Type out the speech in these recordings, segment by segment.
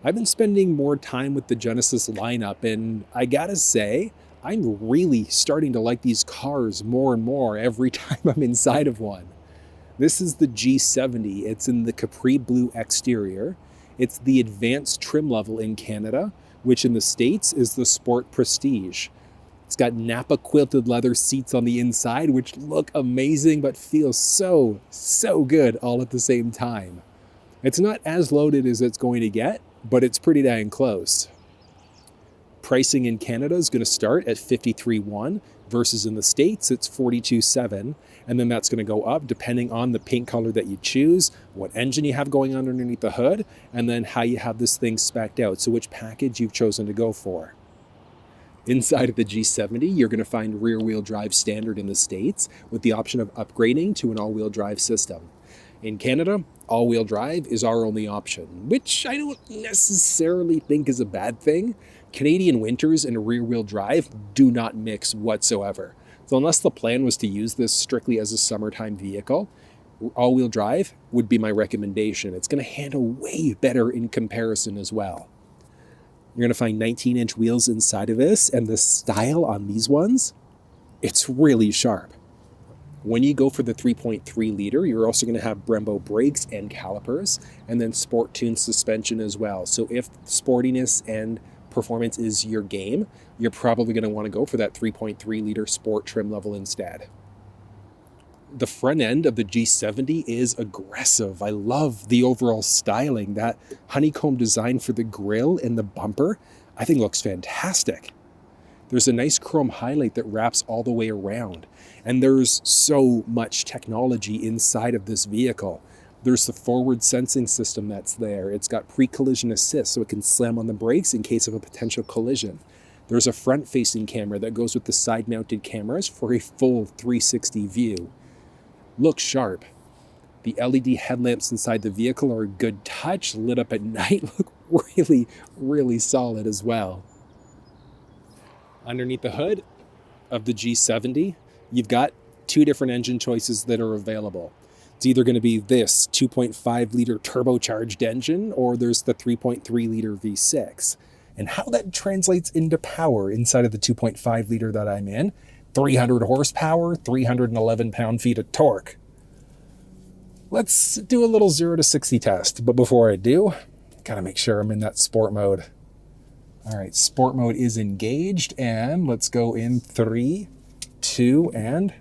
I've been spending more time with the Genesis lineup, and I gotta say, I'm really starting to like these cars more and more every time I'm inside of one. This is the G70. It's in the Capri blue exterior. It's the advanced trim level in Canada, which in the States is the Sport Prestige. It's got Napa quilted leather seats on the inside, which look amazing but feel so good all at the same time. It's not as loaded as it's going to get, but it's pretty dang close. Pricing in Canada is going to start at $53,100 versus in the States it's $42,700, and then that's going to go up depending on the paint color that you choose, what engine you have going on underneath the hood, and then how you have this thing spec'd out, so which package you've chosen to go for. Inside of the G70, you're going to find rear-wheel drive standard in the States with the option of upgrading to an all-wheel drive system. In Canada, all-wheel drive is our only option, which I don't necessarily think is a bad thing. Canadian winters and rear-wheel drive do not mix whatsoever. So unless the plan was to use this strictly as a summertime vehicle, all-wheel drive would be my recommendation. It's going to handle way better in comparison as well. You're going to find 19-inch wheels inside of this, and the style on these ones, it's really sharp. When you go for the 3.3 liter, you're also going to have Brembo brakes and calipers, and then sport tuned suspension as well. So if sportiness and performance is your game, you're probably going to want to go for that 3.3 liter sport trim level instead. The front end of the G70 is aggressive. I love the overall styling. That honeycomb design for the grille and the bumper, I think looks fantastic. There's a nice chrome highlight that wraps all the way around. And there's so much technology inside of this vehicle. There's the forward sensing system that's there. It's got pre-collision assist, so it can slam on the brakes in case of a potential collision. There's a front-facing camera that goes with the side-mounted cameras for a full 360 view. Looks sharp. The LED headlamps inside the vehicle are a good touch, lit up at night, look really solid as well. Underneath the hood of the G70, you've got two different engine choices that are available. It's either going to be this 2.5 liter turbocharged engine, or there's the 3.3 liter V6. And how that translates into power inside of the 2.5 liter that I'm in, 300 horsepower, 311 pound-feet of torque. Let's do a little 0 to 60 test, but before I do, gotta make sure I'm in that sport mode. All right, sport mode is engaged, and let's go in 3, 2, and...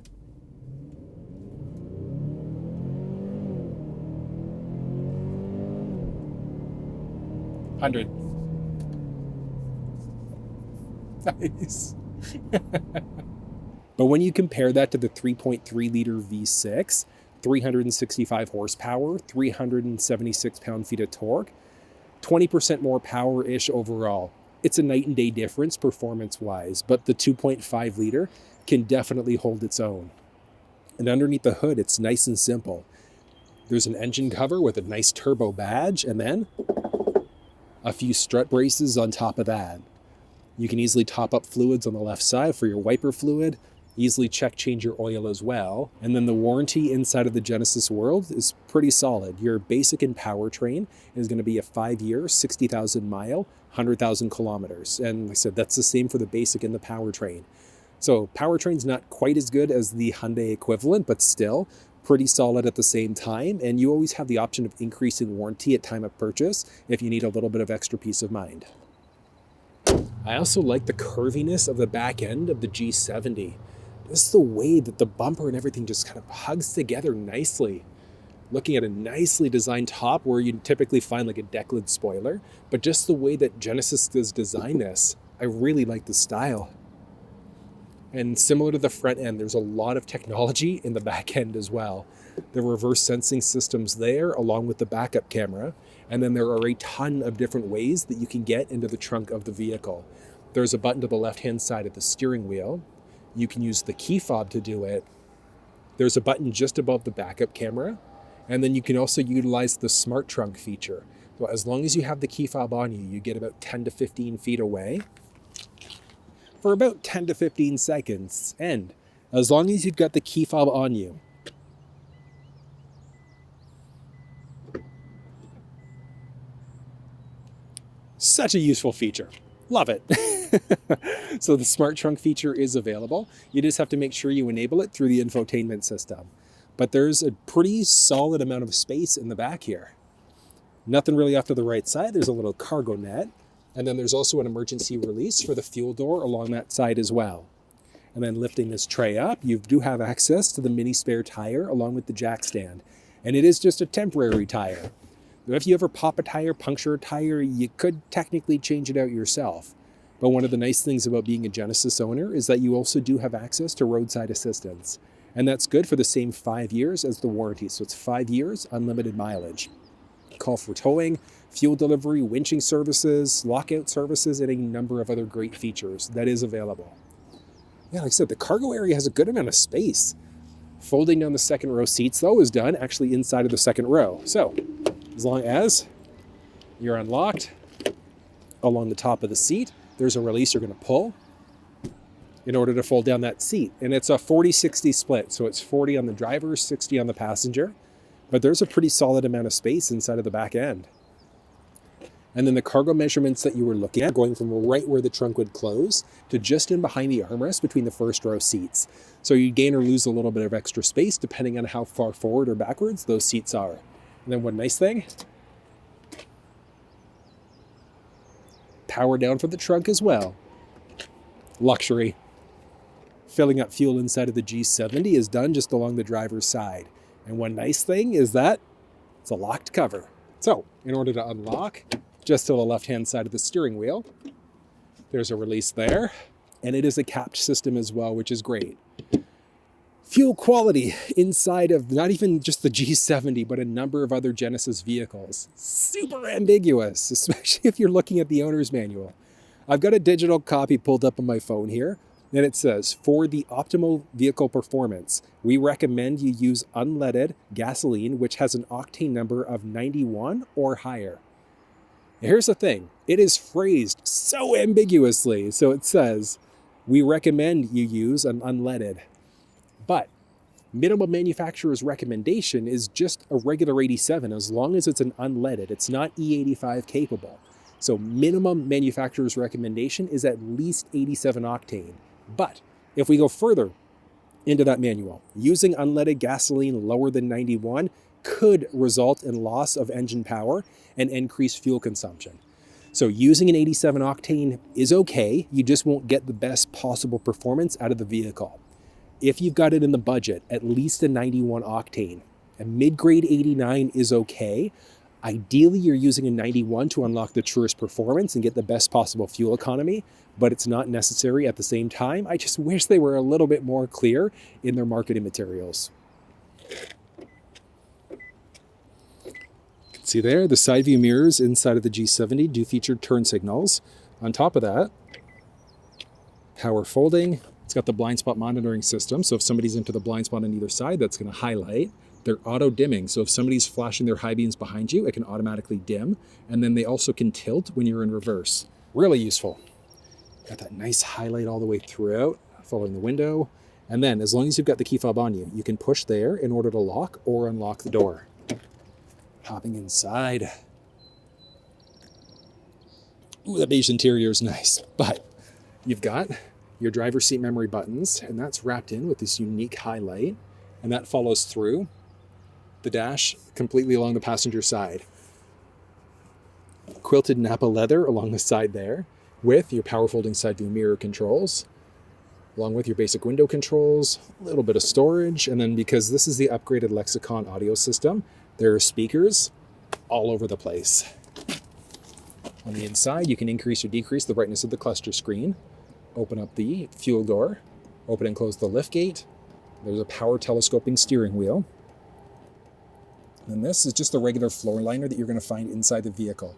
$100. Nice. But when you compare that to the 3.3 liter V6, 365 horsepower, 376 pound-feet of torque, 20% more power-ish overall. It's a night and day difference performance-wise, but the 2.5 liter can definitely hold its own. And underneath the hood, it's nice and simple. There's an engine cover with a nice turbo badge, and then a few strut braces on top of that. You can easily top up fluids on the left side for your wiper fluid, easily change your oil as well. And then the warranty inside of the Genesis world is pretty solid. Your basic and powertrain is going to be a 5-year, 60,000 mile, 100,000 kilometers. And like I said, that's the same for the basic and the powertrain. So powertrain's not quite as good as the Hyundai equivalent, but still pretty solid at the same time. And you always have the option of increasing warranty at time of purchase if you need a little bit of extra peace of mind. I also like the curviness of the back end of the G70. Just the way that the bumper and everything just kind of hugs together nicely. Looking at a nicely designed top where you typically find like a deck lid spoiler, but just the way that Genesis does design this, I really like the style. And similar to the front end, there's a lot of technology in the back end as well. The reverse sensing system's there along with the backup camera. And then there are a ton of different ways that you can get into the trunk of the vehicle. There's a button to the left-hand side of the steering wheel. You can use the key fob to do it. There's a button just above the backup camera. And then you can also utilize the smart trunk feature. So as long as you have the key fob on you, you get about 10 to 15 feet away for about 10 to 15 seconds. And as long as you've got the key fob on you, Such a useful feature. Love it. So the smart trunk feature is available. You just have to make sure you enable it through the infotainment system. But there's a pretty solid amount of space in the back here. Nothing really off to the right side. There's a little cargo net. And then there's also an emergency release for the fuel door along that side as well. And then lifting this tray up, you do have access to the mini spare tire along with the jack stand. And it is just a temporary tire. If you ever pop a tire, puncture a tire, you could technically change it out yourself. But one of the nice things about being a Genesis owner is that you also do have access to roadside assistance. And that's good for the same 5 years as the warranty. So it's 5 years, unlimited mileage. Call for towing, fuel delivery, winching services, lockout services, and a number of other great features that is available. Yeah, like I said, the cargo area has a good amount of space. Folding down the second row seats, though, is done actually inside of the second row. So as long as you're unlocked along the top of the seat, there's a release you're going to pull in order to fold down that seat. And it's a 40-60 split. So it's 40 on the driver, 60 on the passenger. But there's a pretty solid amount of space inside of the back end. And then the cargo measurements that you were looking at, going from right where the trunk would close to just in behind the armrest between the first row seats. So you gain or lose a little bit of extra space depending on how far forward or backwards those seats are. And then one nice thing, power down for the trunk as well. Luxury. Filling up fuel inside of the G70 is done just along the driver's side. And one nice thing is that it's a locked cover. So in order to unlock, just to the left-hand side of the steering wheel, there's a release there. And it is a capped system as well, which is great. Fuel quality inside of not even just the G70, but a number of other Genesis vehicles. Super ambiguous, especially if you're looking at the owner's manual. I've got a digital copy pulled up on my phone here, and it says, for the optimal vehicle performance, we recommend you use unleaded gasoline, which has an octane number of 91 or higher. Here's the thing, it is phrased so ambiguously. So it says, we recommend you use an unleaded. But minimum manufacturer's recommendation is just a regular 87 as long as it's an unleaded. It's not E85 capable. So minimum manufacturer's recommendation is at least 87 octane. But if we go further into that manual, using unleaded gasoline lower than 91 could result in loss of engine power and increased fuel consumption. So using an 87 octane is okay, you just won't get the best possible performance out of the vehicle. If you've got it in the budget, at least a 91 octane. A mid-grade 89 is okay. Ideally, you're using a 91 to unlock the truest performance and get the best possible fuel economy, but it's not necessary at the same time. I just wish they were a little bit more clear in their marketing materials. You can see there, the side view mirrors inside of the G70 do feature turn signals. On top of that, power folding. It's got the blind spot monitoring system, so if somebody's into the blind spot on either side, that's going to highlight. They're auto dimming, so if somebody's flashing their high beams behind you, it can automatically dim, and then they also can tilt when you're in reverse. Really useful. Got that nice highlight all the way throughout, following the window, and then as long as you've got the key fob on you, you can push there in order to lock or unlock the door. Hopping inside. Ooh, the beige interior is nice, but you've got your driver's seat memory buttons, and that's wrapped in with this unique highlight, and that follows through the dash completely along the passenger side. Quilted Napa leather along the side there, with your power folding side view mirror controls, along with your basic window controls, a little bit of storage, and then because this is the upgraded Lexicon audio system, there are speakers all over the place. On the inside, you can increase or decrease the brightness of the cluster screen. Open up the fuel door, open and close the lift gate. There's a power telescoping steering wheel. And this is just the regular floor liner that you're going to find inside the vehicle.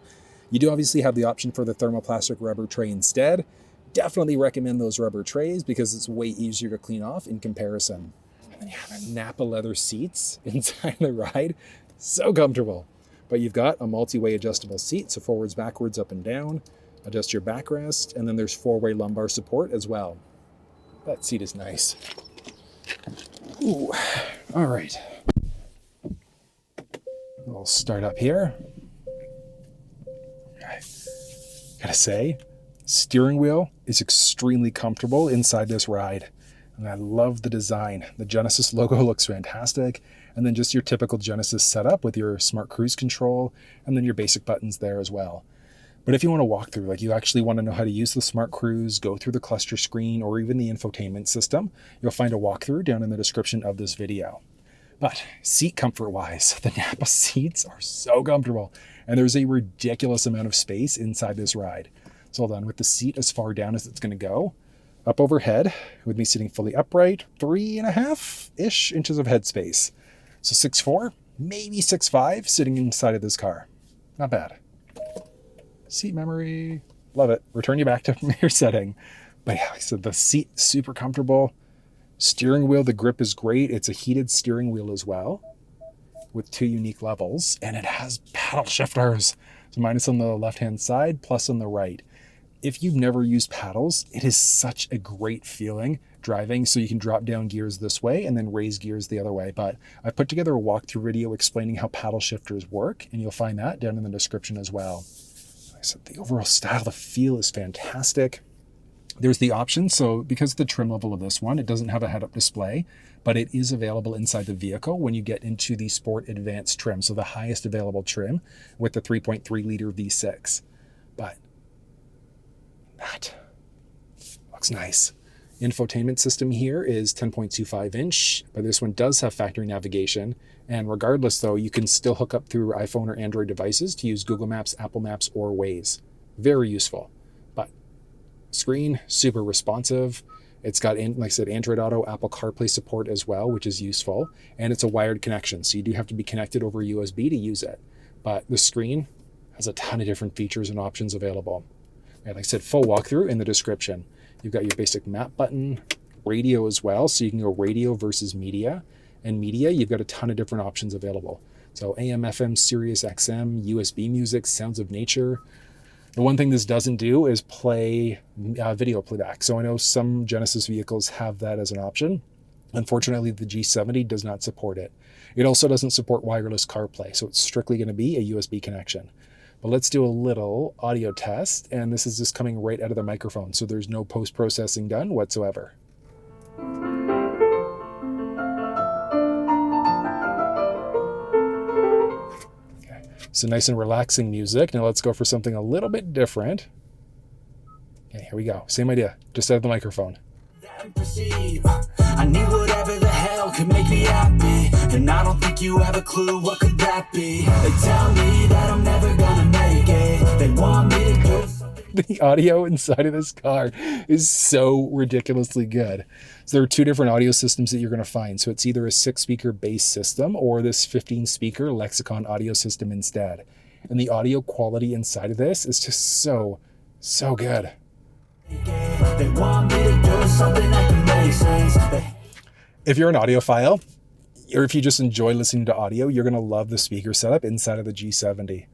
You do obviously have the option for the thermoplastic rubber tray instead. Definitely recommend those rubber trays because it's way easier to clean off in comparison. And then you have Napa leather seats inside the ride. So comfortable. But you've got a multi-way adjustable seat, so forwards, backwards, up and down. Adjust your backrest, and then there's 4-way lumbar support as well. That seat is nice. Ooh, all right. We'll start up here. Gotta say, steering wheel is extremely comfortable inside this ride. And I love the design. The Genesis logo looks fantastic. And then just your typical Genesis setup with your smart cruise control and then your basic buttons there as well. But if you want to walk through, like you actually want to know how to use the smart cruise, go through the cluster screen, or even the infotainment system, you'll find a walkthrough down in the description of this video. But seat comfort wise, the Napa seats are so comfortable and there's a ridiculous amount of space inside this ride. So hold on, with the seat as far down as it's going to go, up overhead, with me sitting fully upright, 3.5-ish inches of headspace. So 6'4", maybe 6'5", sitting inside of this car. Not bad. Seat memory, love it. Return you back to your setting. But yeah, like I said, the seat, super comfortable. Steering wheel, the grip is great. It's a heated steering wheel as well with 2 unique levels. And it has paddle shifters. So mine is on the left-hand side, plus on the right. If you've never used paddles, it is such a great feeling driving. So you can drop down gears this way and then raise gears the other way. But I put together a walkthrough video explaining how paddle shifters work, and you'll find that down in the description as well. Like I said, the overall style, the feel is fantastic. There's the option. So because of the trim level of this one, it doesn't have a head-up display, but it is available inside the vehicle when you get into the Sport Advanced trim. So the highest available trim with the 3.3 liter V6. But that looks nice. Infotainment system here is 10.25 inch, but this one does have factory navigation. And regardless though, you can still hook up through iPhone or Android devices to use Google Maps, Apple Maps, or Waze. Very useful. But screen, super responsive. It's got, like I said, Android Auto, Apple CarPlay support as well, which is useful. And it's a wired connection, so you do have to be connected over USB to use it. But the screen has a ton of different features and options available. And like I said, full walkthrough in the description. You've got your basic map button, radio as well, so you can go radio versus media. And media, you've got a ton of different options available. So AM, FM, Sirius XM, USB music, sounds of nature. The one thing this doesn't do is play video playback. So I know some Genesis vehicles have that as an option. Unfortunately, the G70 does not support it. It also doesn't support wireless CarPlay, so it's strictly going to be a USB connection. But let's do a little audio test, and this is just coming right out of the microphone, so there's no post-processing done whatsoever. Okay, so nice and relaxing music. Now let's go for something a little bit different. Okay, here we go. Same idea, just out of the microphone. I need whatever the hell could make me happy, and I don't think you have a clue what could that be. They tell me that I'm never gonna make it. They want me to do something. The audio inside of this car is so ridiculously good. So there are 2 different audio systems that you're going to find. So it's either a 6-speaker bass system or this 15-speaker Lexicon audio system instead. And the audio quality inside of this is just so good. They want me to do something that can make sense. If you're an audiophile, or if you just enjoy listening to audio, you're going to love the speaker setup inside of the G70.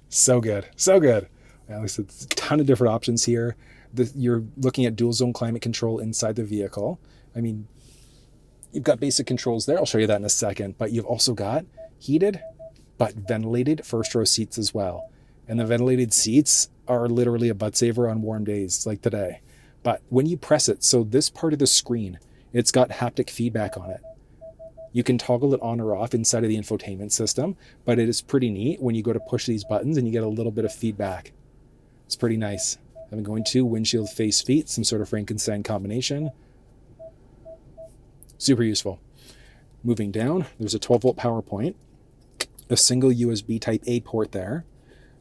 So good, so good. At least it's a ton of different options here. You're looking at dual zone climate control inside the vehicle. I mean, you've got basic controls there. I'll show you that in a second. But you've also got heated but ventilated first row seats as well. And the ventilated seats are literally a butt saver on warm days like today. But when you press it, so this part of the screen, it's got haptic feedback on it. You can toggle it on or off inside of the infotainment system, but it is pretty neat when you go to push these buttons and you get a little bit of feedback. It's pretty nice. I'm going to windshield face feet, some sort of Frankenstein combination. Super useful. Moving down, there's a 12-volt power point, a single USB Type A port there,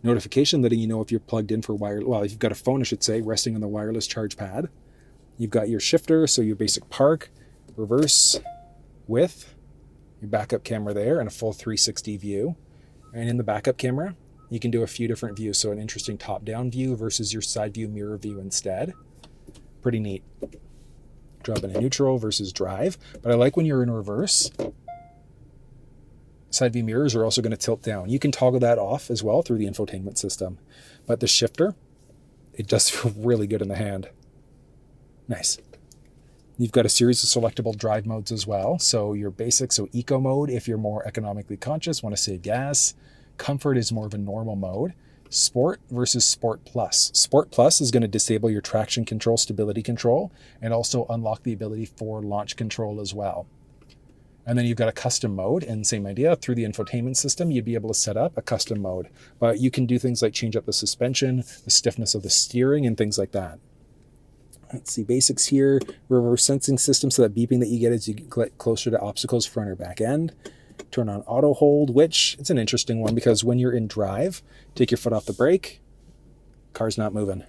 notification letting you know if you're plugged in for if you've got a phone, I should say, resting on the wireless charge pad. You've got your shifter, so your basic park, reverse, with your backup camera there, and a full 360 view. And in the backup camera, you can do a few different views. So an interesting top-down view versus your side view mirror view instead. Pretty neat. Drop in a neutral versus drive. But I like when you're in reverse, side view mirrors are also going to tilt down. You can toggle that off as well through the infotainment system. But the shifter, it does feel really good in the hand. Nice. You've got a series of selectable drive modes as well. So your basic, so eco mode if you're more economically conscious, want to save gas. Comfort is more of a normal mode. Sport versus Sport Plus. Sport Plus is going to disable your traction control, stability control, and also unlock the ability for launch control as well. And then you've got a custom mode, and same idea, through the infotainment system, you'd be able to set up a custom mode. But you can do things like change up the suspension, the stiffness of the steering, and things like that. Let's see, basics here. Reverse sensing system, so that beeping that you get as you get closer to obstacles, front or back end. Turn on auto hold, which it's an interesting one because when you're in drive, take your foot off the brake, car's not moving.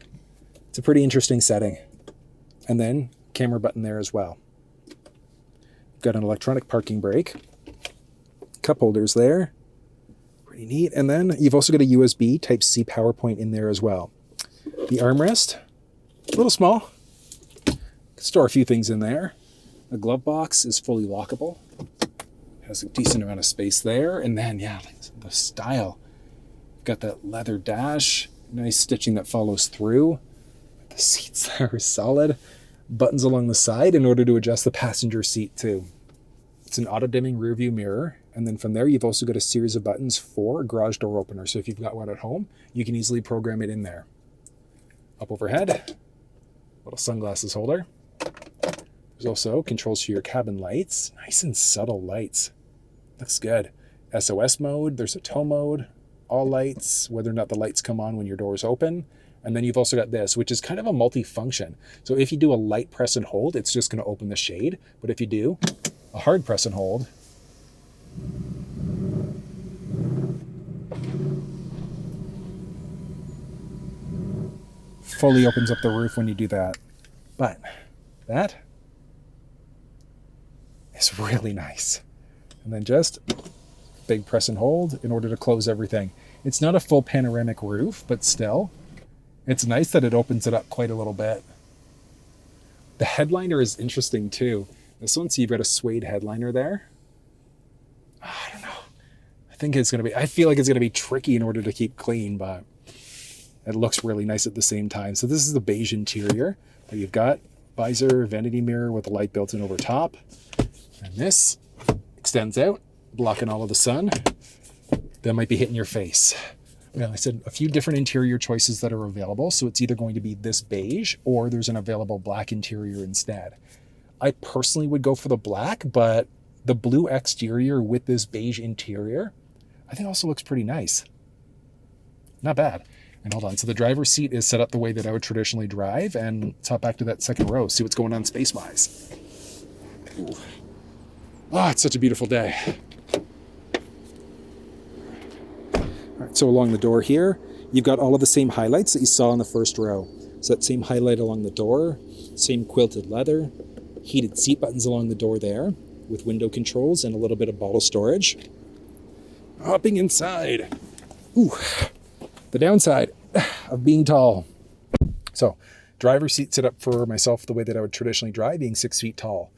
It's a pretty interesting setting. And then camera button there as well. Got an electronic parking brake, cup holders there, pretty neat. And then you've also got a USB Type-C power point in there as well. The armrest, a little small, store a few things in there. The glove box is fully lockable, has a decent amount of space there. And then, yeah, the style, got that leather dash, nice stitching that follows through. The seats there are solid. Buttons along the side in order to adjust the passenger seat too. It's an auto-dimming rear view mirror. And then from there, you've also got a series of buttons for a garage door opener. So if you've got one at home, you can easily program it in there. Up overhead, little sunglasses holder. There's also controls for your cabin lights. Nice and subtle lights. Looks good. SOS mode, there's a tow mode, all lights, whether or not the lights come on when your doors open. And then you've also got this, which is kind of a multi-function. So if you do a light press and hold, it's just going to open the shade. But if you do a hard press and hold, fully opens up the roof when you do that. But that is really nice. And then just big press and hold in order to close everything. It's not a full panoramic roof, but still, it's nice that it opens it up quite a little bit. The headliner is interesting too. This one, so you've got a suede headliner there. I don't know. I feel like it's going to be tricky in order to keep clean, but it looks really nice at the same time. So this is the beige interior. But you've got visor, vanity mirror with a light built in over top. And this extends out, blocking all of the sun. That might be hitting your face. Well, I said a few different interior choices that are available. So it's either going to be this beige or there's an available black interior instead. I personally would go for the black, but the blue exterior with this beige interior, I think also looks pretty nice. Not bad. And hold on, so the driver's seat is set up the way that I would traditionally drive, and let's hop back to that second row, see what's going on space-wise. Ooh. Oh, it's such a beautiful day. All right, so along the door here, you've got all of the same highlights that you saw in the first row. So that same highlight along the door, same quilted leather, heated seat buttons along the door there, with window controls and a little bit of bottle storage. Hopping inside. Ooh, the downside of being tall. So, driver's seat set up for myself the way that I would traditionally drive, being 6 feet tall.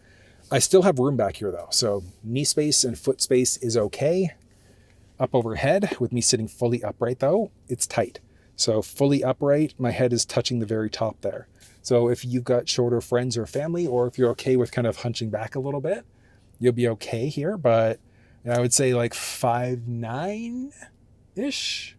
I still have room back here though, so knee space and foot space is okay. Up overhead, with me sitting fully upright though, it's tight. So fully upright, my head is touching the very top there. So if you've got shorter friends or family, or if you're okay with kind of hunching back a little bit, you'll be okay here. But I would say like 5'9"-ish,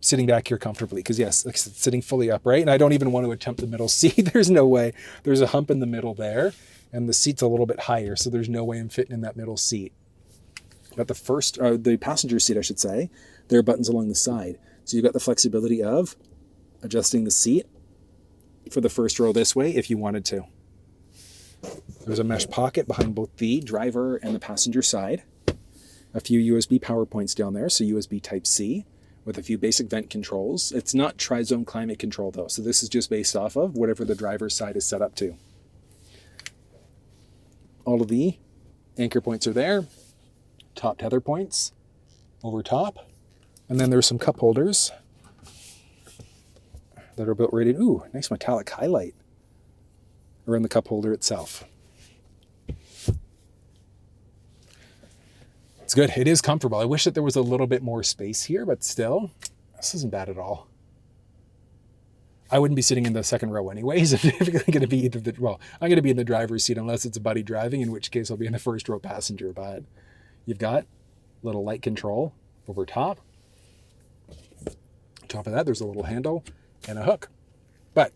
sitting back here comfortably. Because yes, like sitting fully upright, and I don't even want to attempt the middle seat. There's no way. There's a hump in the middle there, and the seat's a little bit higher, so there's no way I'm fitting in that middle seat. But the passenger seat, I should say, there are buttons along the side. So you've got the flexibility of adjusting the seat for the first row this way if you wanted to. There's a mesh pocket behind both the driver and the passenger side. A few USB power points down there, so USB Type-C with a few basic vent controls. It's not tri-zone climate control though, so this is just based off of whatever the driver's side is set up to. All of the anchor points are there. Top tether points over top. And then there's some cup holders that are built right in. Ooh, nice metallic highlight around the cup holder itself. It's good. It is comfortable. I wish that there was a little bit more space here, but still, this isn't bad at all. I wouldn't be sitting in the second row anyways. If I'm going to be I'm going to be in the driver's seat unless it's a buddy driving, in which case I'll be in the first row passenger. But you've got little light control over top. On top of that, there's a little handle and a hook. But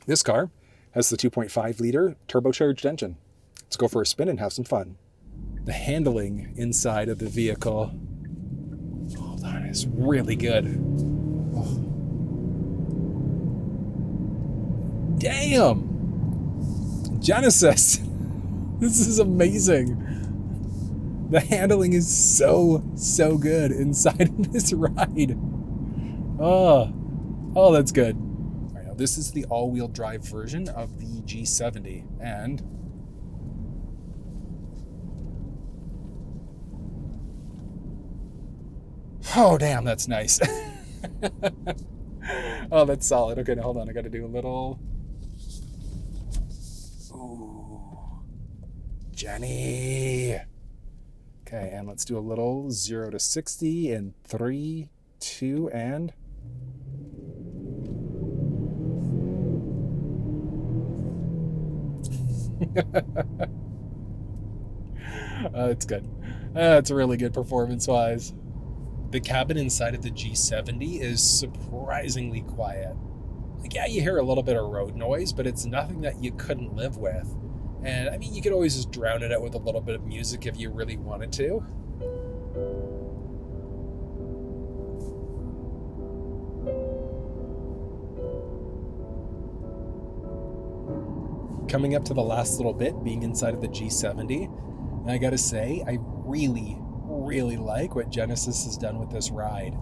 this car has the 2.5 liter turbocharged engine. Let's go for a spin and have some fun. The handling inside of the vehicle, hold on, is really good. Oh. Damn! Genesis! This is amazing. The handling is so good inside of this ride. Oh, that's good. All right, now this is the all-wheel drive version of the G70, and oh, damn, that's nice. Oh, that's solid. Okay, now hold on. I got to do a little. Ooh, Jenny. Okay, and let's do a little 0 to 60 in 3, 2, and. It's good. It's really good performance-wise. The cabin inside of the G70 is surprisingly quiet. Like, yeah, you hear a little bit of road noise, but it's nothing that you couldn't live with. And I mean, you could always just drown it out with a little bit of music if you really wanted to. Coming up to the last little bit, being inside of the G70, and I gotta say, I really like what Genesis has done with this ride.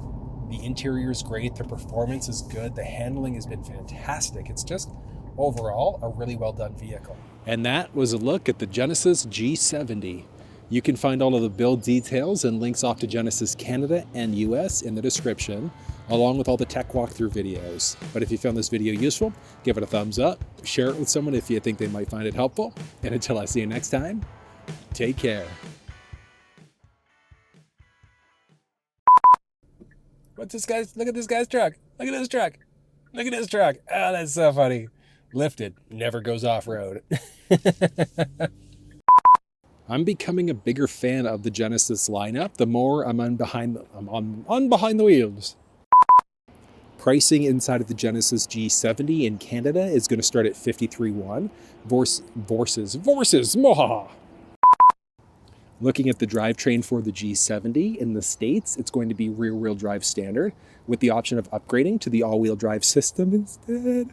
The interior is great, the performance is good, the handling has been fantastic. It's just overall a really well done vehicle. And that was a look at the Genesis G70. You can find all of the build details and links off to Genesis Canada and US in the description, along with all the tech walkthrough videos. But if you found this video useful, give it a thumbs up, share it with someone if you think they might find it helpful, and until I see you next time, take care. What's this guy's? Look at this guy's truck. Look at this truck. Look at this truck. Oh, that's so funny. Lifted, never goes off-road. I'm becoming a bigger fan of the Genesis lineup the more I'm on behind the wheels. Pricing inside of the Genesis G70 in Canada is going to start at $53,100 versus moha. Looking at the drivetrain for the G70 in the States, it's going to be rear-wheel drive standard with the option of upgrading to the all-wheel drive system instead.